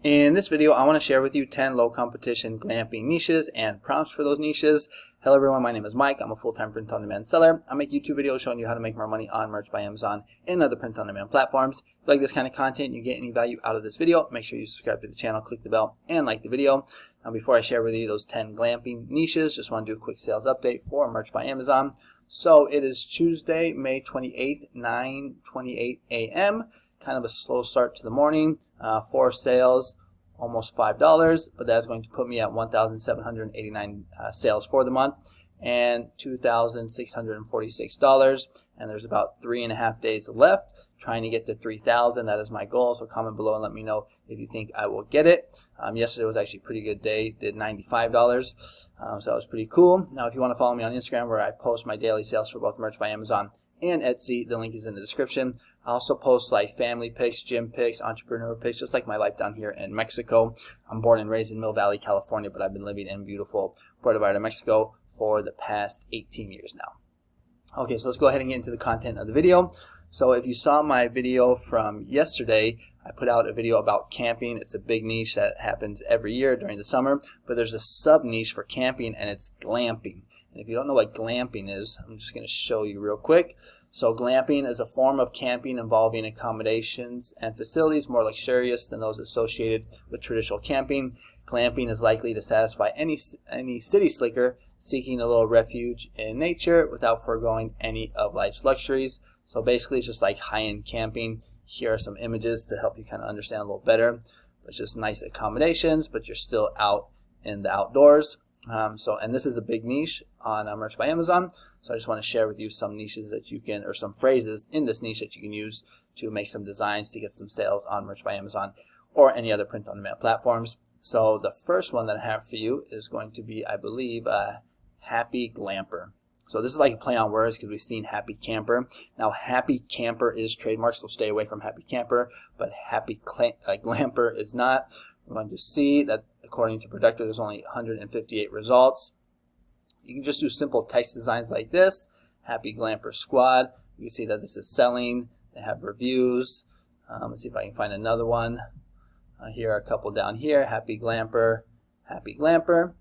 In this video, I want to share with you 10 low competition glamping niches and prompts for those niches. Hello everyone, my name is Mike. I'm a full-time print-on-demand seller. I make YouTube videos showing you how to make more money on Merch by Amazon and other print-on-demand platforms. If you like this kind of content and you get any value out of this video, make sure you subscribe to the channel, click the bell, and like the video. Now before I share with you those 10 glamping niches, just want to do a quick sales update for Merch by Amazon. So it is Tuesday, May 28th, 9:28 a.m. Kind of a slow start to the morning. 4 sales, almost $5, but that's going to put me at 1,789 sales for the month and $2,646. And there's about 3.5 days left, trying to get to 3,000. That is my goal. So comment below and let me know if you think I will get it. Yesterday was actually a pretty good day. Did $95. So that was pretty cool. Now, if you want to follow me on Instagram, where I post my daily sales for both Merch by Amazon and Etsy, the link is in the description. I also post like family pics, gym pics, entrepreneur pics, just like my life down here in Mexico. I'm born and raised in Mill Valley, California, but I've been living in beautiful Puerto Vallarta, Mexico for the past 18 years now. Okay, so let's go ahead and get into the content of the video. So if you saw my video from yesterday, I put out a video about camping. It's a big niche that happens every year during the summer, but there's a sub niche for camping, and it's glamping. And if you don't know what glamping is, I'm just going to show you real quick. So glamping is a form of camping involving accommodations and facilities more luxurious than those associated with traditional camping. Glamping is likely to satisfy any city slicker seeking a little refuge in nature without foregoing any of life's luxuries. So basically it's just like high-end camping. Here are some images to help you kind of understand a little better. It's just nice accommodations, but you're still out in the outdoors. And this is a big niche on Merch by Amazon. So I just want to share with you some niches that you can, or some phrases in this niche that you can use to make some designs to get some sales on Merch by Amazon or any other print-on-demand platforms. So the first one that I have for you is going to be, I believe, Happy Glamper. So this is like a play on words because we've seen Happy Camper. Now Happy Camper is trademarked, so stay away from Happy Camper, but Happy Glamper is not. We're going to see that according to Productive, there's only 158 results. You can just do simple text designs like this. Happy Glamper Squad. You can see that this is selling. They have reviews. Let's see if I can find another one. Here are a couple down here. Happy Glamper, Happy Glamper.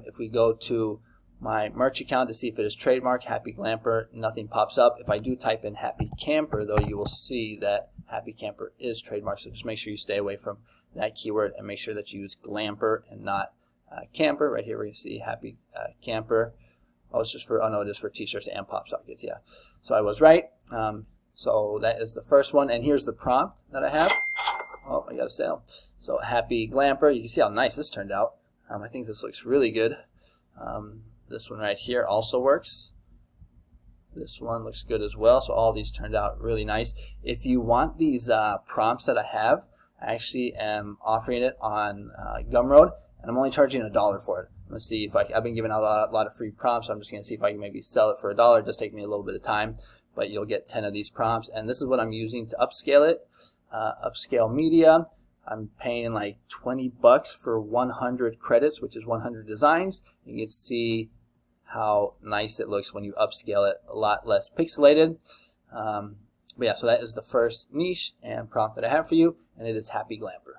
If we go to my merch account to see if it is trademarked, Happy Glamper, nothing pops up. If I do type in Happy Camper, though, you will see that Happy Camper is trademarked. So just make sure you stay away from that keyword and make sure that you use Glamper and not Camper. Right here, we see Happy Camper. Oh, it's just for, oh no, it is for t-shirts and pop sockets. Yeah, so I was right. So that is the first one, and here's the prompt that I have. Oh, I got a sale. So Happy Glamper. You can see how nice this turned out. I think this looks really good. This one right here also works. This one looks good as well. So all these turned out really nice. If you want these prompts that I have, I actually am offering it on Gumroad, and I'm only charging $1 for it. Let's see if I've been giving out a lot of free prompts. So I'm just going to see if I can maybe sell it for $1. It does take me a little bit of time, but you'll get 10 of these prompts. And this is what I'm using to upscale it. Upscale media. I'm paying like $20 for 100 credits, which is 100 designs. You can see how nice it looks when you upscale it. A lot less pixelated. But yeah, so that is the first niche and prompt that I have for you, and it is Happy Glamper.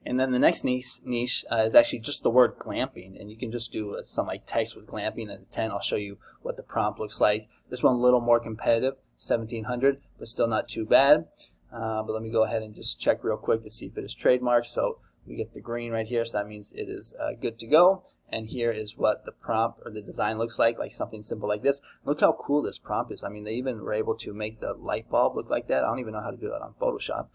And then the next niche is actually just the word glamping, and you can just do some like text with glamping and 10. I'll show you what the prompt looks like. This one a little more competitive, 1,700, but still not too bad. But let me go ahead and just check real quick to see if it is trademarked. So we get the green right here, so that means it is good to go. And here is what the prompt or the design looks like something simple like this. Look how cool this prompt is. I mean, they even were able to make the light bulb look like that. I don't even know how to do that on Photoshop.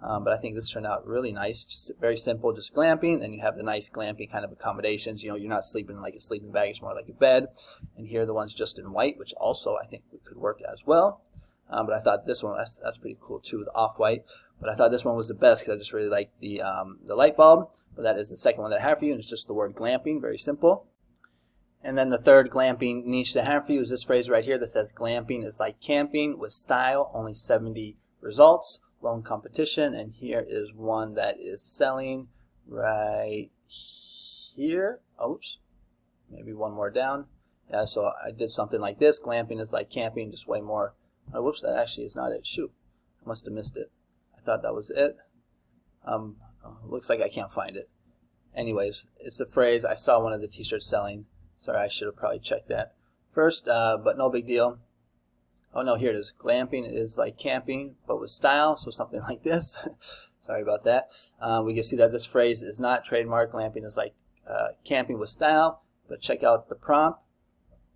But I think this turned out really nice. Just very simple, just glamping. Then you have the nice glamping kind of accommodations. You know, you're not sleeping in like a sleeping bag. It's more like a bed. And here are the ones just in white, which also I think could work as well. But I thought this one, that's pretty cool too, the off-white. But I thought this one was the best because I just really like the light bulb. But that is the second one that I have for you, and it's just the word glamping, very simple. And then the third glamping niche that I have for you is this phrase right here that says glamping is like camping with style, only 70 results, lone competition. And here is one that is selling right here. Oops, maybe one more down. Yeah, so I did something like this. Glamping is like camping, just way more. Oh, whoops, that actually is not it. Shoot, I must have missed it. I thought that was it. Looks like I can't find it. Anyways, it's the phrase. I saw one of the t-shirts selling. Sorry, I should have probably checked that first, but no big deal. Oh no, here it is. Glamping is like camping, but with style, so something like this. Sorry about that. We can see that this phrase is not trademark. Glamping is like camping with style, but check out the prompt.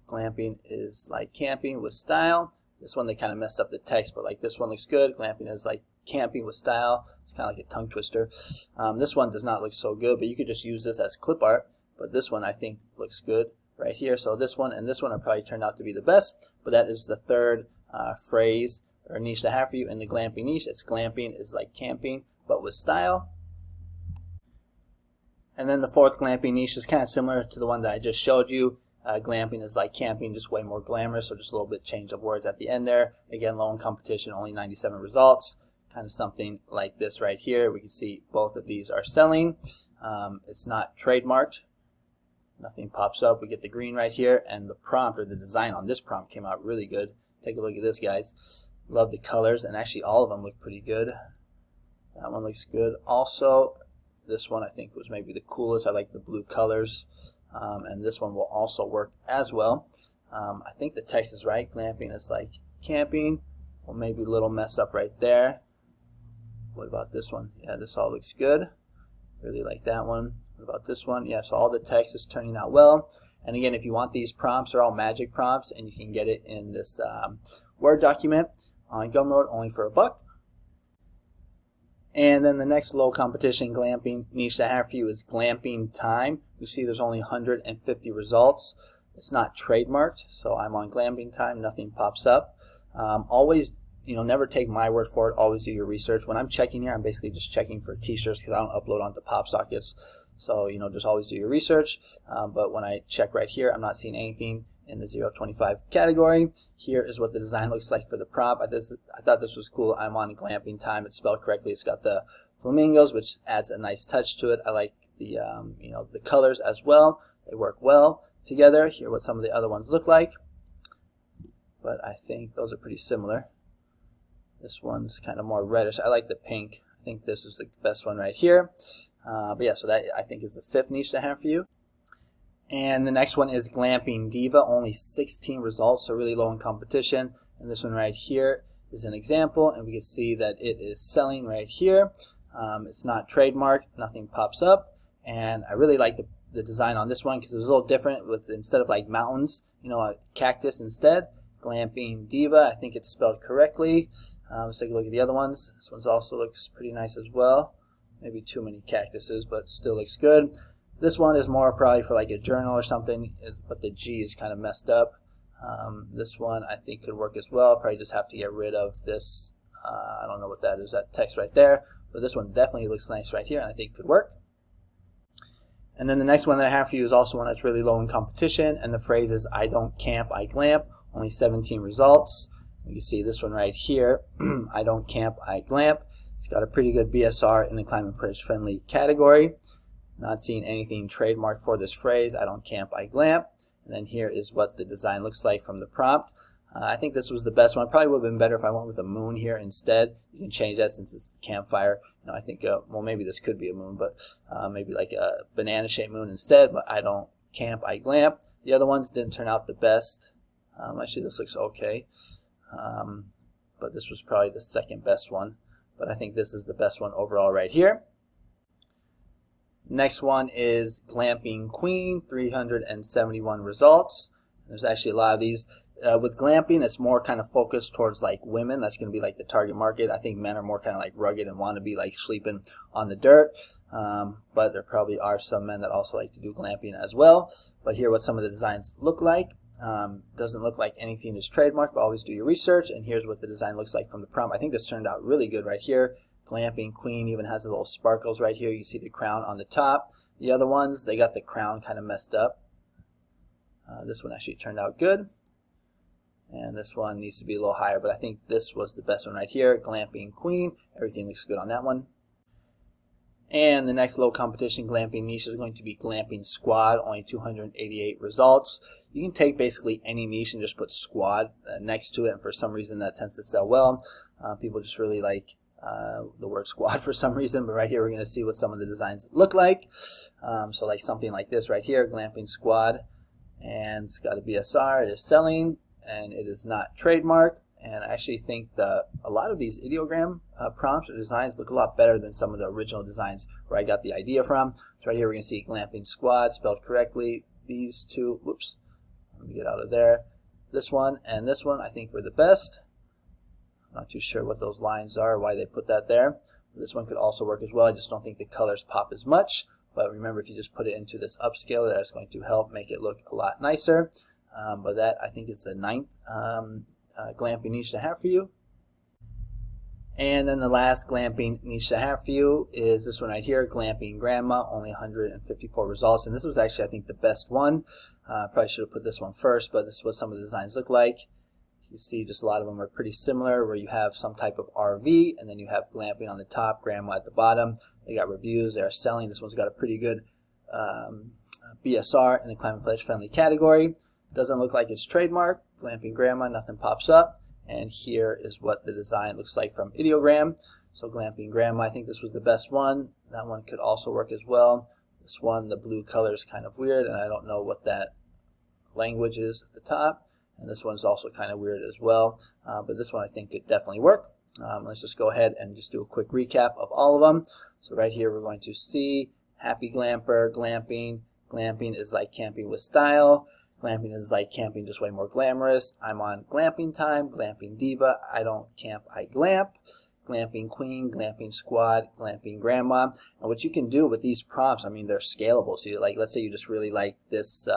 Glamping is like camping with style. This one they kind of messed up the text, but like this one looks good. Glamping is like camping with style. It's kind of like a tongue twister. This one does not look so good, but you could just use this as clip art. But this one I think looks good right here. So this one and this one are probably turned out to be the best, but that is the third phrase or niche to have for you in the glamping niche. It's glamping is like camping, but with style. And then the fourth glamping niche is kind of similar to the one that I just showed you. Glamping is like camping, just way more glamorous, so just a little bit change of words at the end there. Again, low in competition, only 97 results. Kind of something like this right here. We can see both of these are selling. It's not trademarked. Nothing pops up. We get the green right here, and the prompt or the design on this prompt came out really good. Take a look at this, guys. Love the colors, and actually all of them look pretty good. That one looks good. Also, this one I think was maybe the coolest. I like the blue colors, and this one will also work as well. I think the text is right. Glamping is like camping. Well, maybe a little mess up right there. What about this one? Yeah, this all looks good. Really like that one. What about this one? Yeah, so all the text is turning out well. And again, if you want these prompts, they're all magic prompts, and you can get it in this Word document on Gumroad only for $1. And then the next low competition glamping niche that I have for you is glamping time. You see there's only 150 results. It's not trademarked, so I'm on glamping time. Nothing pops up. Always, never take my word for it. Always do your research. When I'm checking here, I'm basically just checking for t-shirts because I don't upload onto pop sockets. So, just always do your research. But when I check right here, I'm not seeing anything in the 0-25 category. Here is what the design looks like for the prompt. I thought this was cool. I'm on glamping time. It's spelled correctly. It's got the flamingos, which adds a nice touch to it. I like the, the colors as well. They work well together. Here are what some of the other ones look like. But I think those are pretty similar. This one's kind of more reddish. I like the pink. I think this is the best one right here. But yeah, so that I think is the fifth niche to have for you. And the next one is Glamping Diva, only 16 results, so really low in competition. And this one right here is an example, and we can see that it is selling right here. It's not trademarked, nothing pops up, and I really like the design on this one because it's a little different with, instead of like mountains, a cactus instead. Glamping Diva, I think it's spelled correctly. Let's take a look at the other ones. This one also looks pretty nice as well. Maybe too many cactuses, but still looks good. This one is more probably for like a journal or something, but the G is kind of messed up. This one I think could work as well. Probably just have to get rid of this. I don't know what that is, that text right there. But this one definitely looks nice right here, and I think could work. And then the next one that I have for you is also one that's really low in competition, and the phrase is I don't camp, I glamp. Only 17 results. You can see this one right here. I don't camp, I glamp. It's got a pretty good BSR in the climate bridge friendly category. Not seeing anything trademarked for this phrase. I don't camp, I glamp. And then here is what the design looks like from the prompt. I think this was the best one. Probably would have been better if I went with a moon here instead. You can change that since it's campfire. I think, well, maybe this could be a moon, but maybe like a banana-shaped moon instead. But I don't camp, I glamp. The other ones didn't turn out the best. Actually, this looks okay. But this was probably the second best one. But I think this is the best one overall right here. Next one is Glamping Queen, 371 results. There's actually a lot of these. With glamping, it's more kind of focused towards like women. That's going to be like the target market. I think men are more kind of like rugged and want to be like sleeping on the dirt. But there probably are some men that also like to do glamping as well. But here are what some of the designs look like. Doesn't look like anything is trademarked, but always do your research. And here's what the design looks like from the prompt. I think this turned out really good right here. Glamping Queen even has the little sparkles right here. You see the crown on the top. The other ones, they got the crown kind of messed up. This one actually turned out good. And this one needs to be a little higher, but I think this was the best one right here. Glamping Queen. Everything looks good on that one. And the next low competition glamping niche is going to be Glamping Squad, only 288 results. You can take basically any niche and just put squad next to it, and for some reason that tends to sell well. People just really like the word squad for some reason, but right here we're going to see what some of the designs look like. So like something like this right here, Glamping Squad, and it's got a BSR, it is selling, and it is not trademarked. And I actually think that a lot of these ideogram prompts or designs look a lot better than some of the original designs where I got the idea from. So right here we're going to see Glamping Squad spelled correctly. These two, whoops, let me get out of there. This one and this one I think were the best. Not too sure what those lines are, why they put that there. This one could also work as well. I just don't think the colors pop as much. But remember, if you just put it into this upscaler, that's going to help make it look a lot nicer. But that I think is the 9th glamping niche to have for you. And then the last glamping niche to have for you is this one right here, Glamping Grandma, only 154 results. And this was actually, I think, the best one. Probably should have put this one first, but this is what some of the designs look like. You see just a lot of them are pretty similar, where you have some type of RV, and then you have glamping on the top, grandma at the bottom. They got reviews, they are selling. This one's got a pretty good BSR in the climate pledge friendly category. Doesn't look like it's trademarked. Glamping Grandma, nothing pops up. And here is what the design looks like from ideogram. So Glamping Grandma, I think this was the best one. That one could also work as well. This one, the blue color is kind of weird, and I don't know what that language is at the top. And this one's also kind of weird as well, but this one I think could definitely work. Let's just go ahead and just do a quick recap of all of them. So right here we're going to see Happy Glamper, Glamping. Glamping is like camping with style. Glamping is like camping, just way more glamorous. I'm on glamping time. Glamping Diva, I don't camp, I glamp. Glamping Queen, Glamping Squad, Glamping Grandma. And what you can do with these prompts, I mean, they're scalable. So you, like, let's say you just really like this,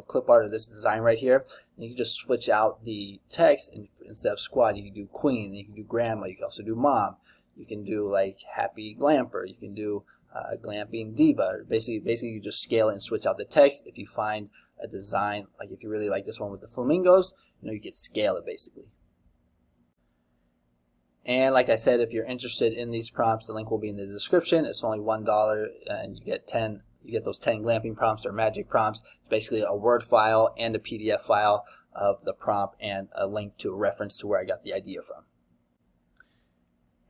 clip art or this design right here, and you can just switch out the text, and instead of Squad, you can do Queen, you can do Grandma, you can also do Mom, you can do like Happy Glamper, you can do Glamping Diva. Basically, you just scale it and switch out the text. If you find a design, like if you really like this one with the flamingos, you can scale it basically. And like I said, if you're interested in these prompts, the link will be in the description. It's only $1, and you get those 10 glamping prompts or magic prompts. It's basically a Word file and a PDF file of the prompt and a link to a reference to where I got the idea from.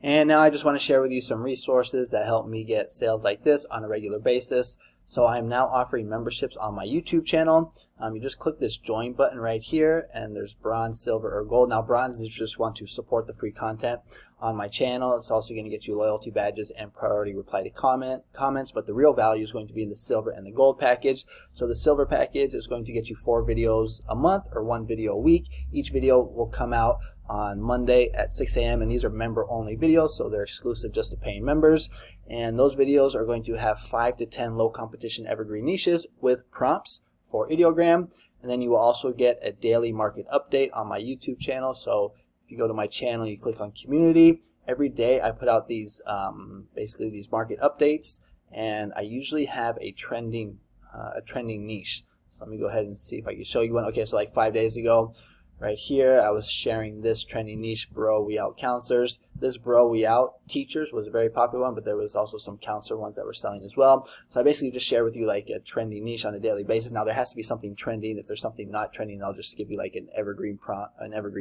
And now I just want to share with you some resources that help me get sales like this on a regular basis. So I'm now offering memberships on my YouTube channel. You just click this join button right here, and there's bronze, silver, or gold. Now bronze is if you just want to support the free content on my channel. It's also going to get you loyalty badges and priority reply to comments, but the real value is going to be in the silver and the gold package. So the silver package is going to get you 4 videos a month or 1 video a week. Each video will come out on Monday at 6 a.m. and these are member only videos, so they're exclusive just to paying members. And those videos are going to have 5 to 10 low competition evergreen niches with prompts for ideogram. And then you will also get a daily market update on my YouTube channel. So if you go to my channel, you click on community, every day I put out these basically these market updates, and I usually have a trending niche. So let me go ahead and see if I can show you one. Okay, so like 5 days ago, right here, I was sharing this trending niche, Bro We Out counselors. This Bro We Out teachers was a very popular one, but there was also some counselor ones that were selling as well. So I basically just share with you like a trending niche on a daily basis. Now there has to be something trending. If there's something not trending, I'll just give you like an evergreen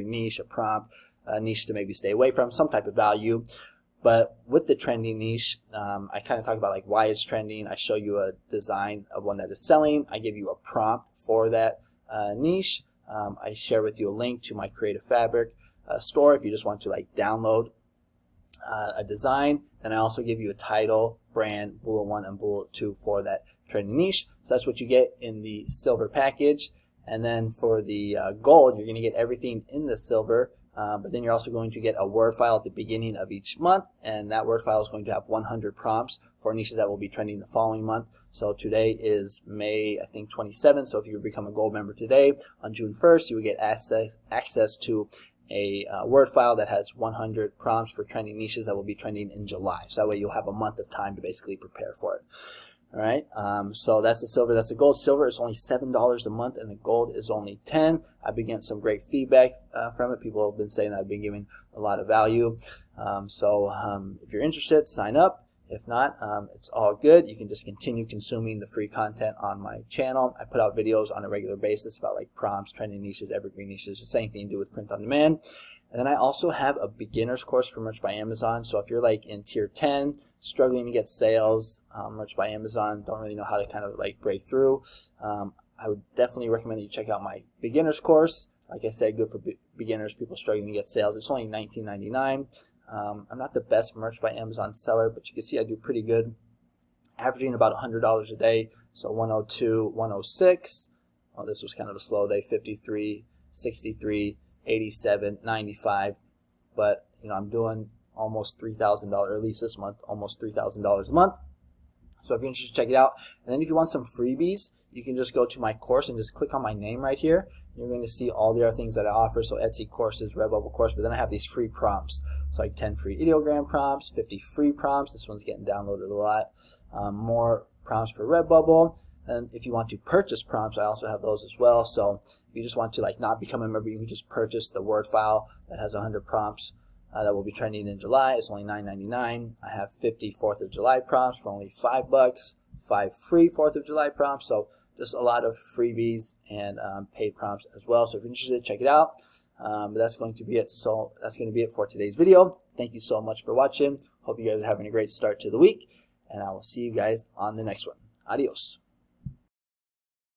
niche, a prompt, a niche to maybe stay away from, some type of value. But with the trending niche, I kind of talk about like why it's trending. I show you a design of one that is selling. I give you a prompt for that niche. I share with you a link to my Creative Fabric store if you just want to like download a design. And I also give you a title, brand, bullet 1 and bullet 2 for that trending niche. So that's what you get in the silver package. And then for the gold, you're going to get everything in the silver, but then you're also going to get a Word file at the beginning of each month, and that Word file is going to have 100 prompts for niches that will be trending the following month. So today is May, I think, 27th, so if you become a gold member today, on June 1st, you will get access to a Word file that has 100 prompts for trending niches that will be trending in July. So that way you'll have a month of time to basically prepare for it. All right, so that's the silver. That's the gold. Silver is only $7 a month, and the gold is only $10. I've been getting some great feedback from it. People have been saying that I've been giving a lot of value. If you're interested, sign up. If not, it's all good. You can just continue consuming the free content on my channel. I put out videos on a regular basis about like prompts, trending niches, evergreen niches, just anything to do with print on demand. And then I also have a beginner's course for Merch by Amazon. So if you're like in tier 10, struggling to get sales, Merch by Amazon, don't really know how to kind of like break through, I would definitely recommend that you check out my beginner's course. Like I said, good for beginners, people struggling to get sales. It's only $19.99. I'm not the best Merch by Amazon seller, but you can see I do pretty good, averaging about $100 a day. So 102, 106. Oh, this was kind of a slow day. 53, 63, 87, 95. But you know, I'm doing almost $3,000, at least this month, almost $3,000 a month. So if you're interested, check it out. And then if you want some freebies, you can just go to my course and just click on my name right here. You're going to see all the other things that I offer. So Etsy courses, Redbubble course, but then I have these free prompts. So like 10 free ideogram prompts, 50 free prompts. This one's getting downloaded a lot. More prompts for Redbubble. And if you want to purchase prompts, I also have those as well. So if you just want to like not become a member, you can just purchase the Word file that has 100 prompts that will be trending in July. It's only $9.99. I have 50 4th of July prompts for only $5. 5 free 4th of July prompts. So just a lot of freebies and paid prompts as well. So if you're interested, check it out. But that's going to be it. So that's going to be it for today's video. Thank you so much for watching. Hope you guys are having a great start to the week, and I will see you guys on the next one. Adios.